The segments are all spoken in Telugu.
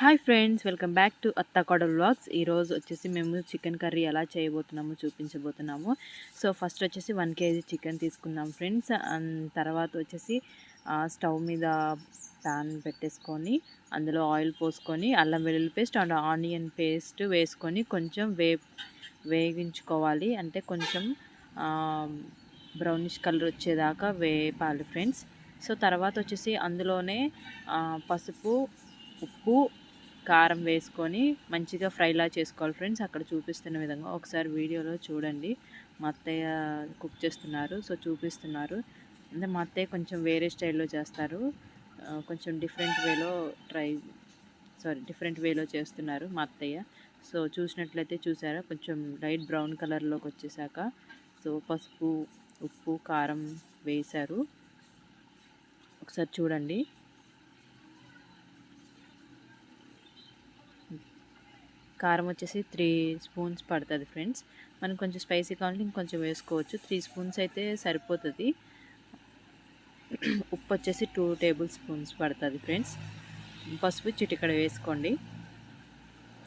Hi friends, welcome back to అత్తా కోడలు వ్లాగ్స్. ఈరోజు వచ్చేసి మేము చికెన్ కర్రీ ఎలా చేయబోతున్నామో చూపించబోతున్నాము. సో ఫస్ట్ వచ్చేసి 1 kg చికెన్ తీసుకున్నాం ఫ్రెండ్స్. తర్వాత వచ్చేసి స్టవ్ మీద ప్యాన్ పెట్టేసుకొని అందులో ఆయిల్ పోసుకొని అల్లం వెల్లుల్లి పేస్ట్ అండ్ ఆనియన్ పేస్ట్ వేసుకొని కొంచెం వేగించుకోవాలి. అంటే కొంచెం బ్రౌనిష్ కలర్ వచ్చేదాకా వేపాలి ఫ్రెండ్స్. సో తర్వాత వచ్చేసి అందులోనే పసుపు, ఉప్పు, కారం వేసుకొని మంచిగా ఫ్రైలా చేసుకోవాలి ఫ్రెండ్స్. అక్కడ చూపిస్తున్న విధంగా ఒకసారి వీడియోలో చూడండి. మా అత్తయ్య కుక్ చేస్తున్నారు, సో చూపిస్తున్నారు. అంటే మా అత్తయ్య కొంచెం వేరే స్టైల్లో చేస్తారు, కొంచెం డిఫరెంట్ వేలో చేస్తున్నారు మా అత్తయ్య. సో చూసినట్లయితే చూసారా, కొంచెం లైట్ బ్రౌన్ కలర్లోకి వచ్చేసాక సో పసుపు, ఉప్పు, కారం వేశారు. ఒకసారి చూడండి. కారం వచ్చేసి 3 స్పూన్స్ పడుతుంది ఫ్రెండ్స్. మనం కొంచెం స్పైసీ కావాలంటే ఇంకొంచెం వేసుకోవచ్చు. 3 స్పూన్స్ అయితే సరిపోతుంది. ఉప్పు వచ్చేసి 2 టేబుల్ స్పూన్స్ పడుతుంది ఫ్రెండ్స్. పసుపు చిటికెడ వేసుకోండి.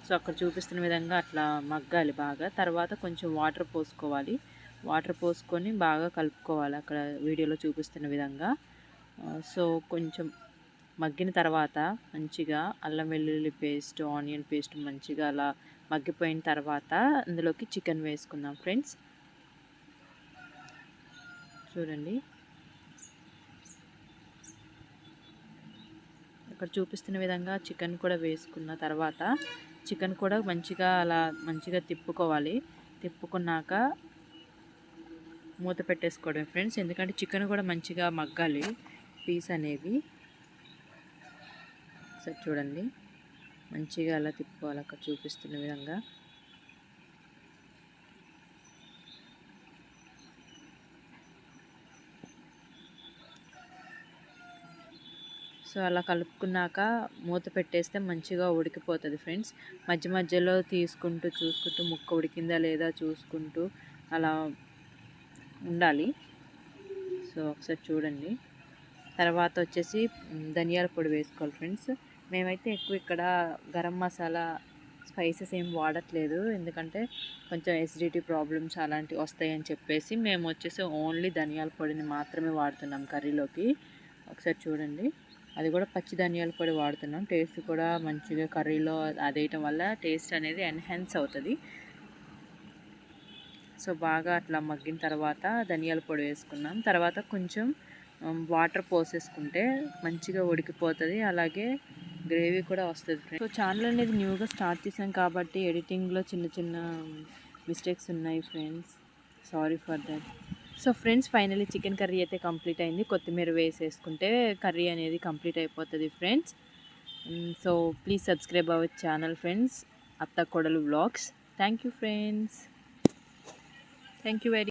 సో అక్కడ చూపిస్తున్న విధంగా అట్లా మగ్గాలి బాగా. తర్వాత కొంచెం వాటర్ పోసుకోవాలి. వాటర్ పోసుకొని బాగా కలుపుకోవాలి అక్కడ వీడియోలో చూపిస్తున్న విధంగా. సో కొంచెం మగ్గిన తర్వాత మంచిగా అల్లం వెల్లుల్లి పేస్ట్, ఆనియన్ పేస్ట్ మంచిగా అలా మగ్గిపోయిన తర్వాత అందులోకి చికెన్ వేసుకుందాం ఫ్రెండ్స్. చూడండి, ఇక్కడ చూపిస్తున్న విధంగా చికెన్ కూడా వేసుకున్న తర్వాత చికెన్ కూడా మంచిగా తిప్పుకోవాలి. తిప్పుకున్నాక మూత పెట్టేసుకోవడం ఫ్రెండ్స్. ఎందుకంటే చికెన్ కూడా మంచిగా మగ్గాలి పీస్ అనేవి. సరే చూడండి, మంచిగా అలా తిప్పుకోవాలి అక్కడ చూపిస్తున్న విధంగా. సో అలా కలుపుకున్నాక మూత పెట్టేస్తే మంచిగా ఉడికిపోతుంది ఫ్రెండ్స్. మధ్య మధ్యలో చూసుకుంటూ ముక్క ఉడికిందా లేదా చూసుకుంటూ అలా ఉండాలి. సో ఒకసారి చూడండి. తర్వాత వచ్చేసి ధనియాల పొడి వేసుకోవాలి ఫ్రెండ్స్. మేమైతే ఎక్కువ ఇక్కడ గరం మసాలా స్పైసెస్ ఏం వాడట్లేదు, ఎందుకంటే కొంచెం ఎసిడిటీ ప్రాబ్లమ్స్ అలాంటివి వస్తాయని చెప్పేసి మేము వచ్చేసి ఓన్లీ ధనియాల పొడిని మాత్రమే వాడుతున్నాం కర్రీలోకి. ఒకసారి చూడండి, అది కూడా పచ్చి ధనియాల పొడి వాడుతున్నాం. టేస్ట్ కూడా మంచిగా కర్రీలో అది వేయటం వల్ల టేస్ట్ అనేది ఎన్హాన్స్ అవుతుంది. సో బాగా అట్లా మగ్గిన తర్వాత ధనియాల పొడి వేసుకున్నాం. తర్వాత కొంచెం వాటర్ పోసేసుకుంటే మంచిగా ఉడికిపోతుంది, అలాగే గ్రేవీ కూడా వస్తుంది. సో ఛానల్ అనేది న్యూగా స్టార్ట్ చేసాం కాబట్టి ఎడిటింగ్లో చిన్న చిన్న మిస్టేక్స్ ఉన్నాయి friends, sorry for that. So friends, finally chicken curry అయితే కంప్లీట్ అయింది. కొత్తిమీర వేసేసుకుంటే కర్రీ అనేది కంప్లీట్ అయిపోతుంది friends. So please subscribe our channel friends, అత్తా కోడలు vlogs. Thank you friends, thank you very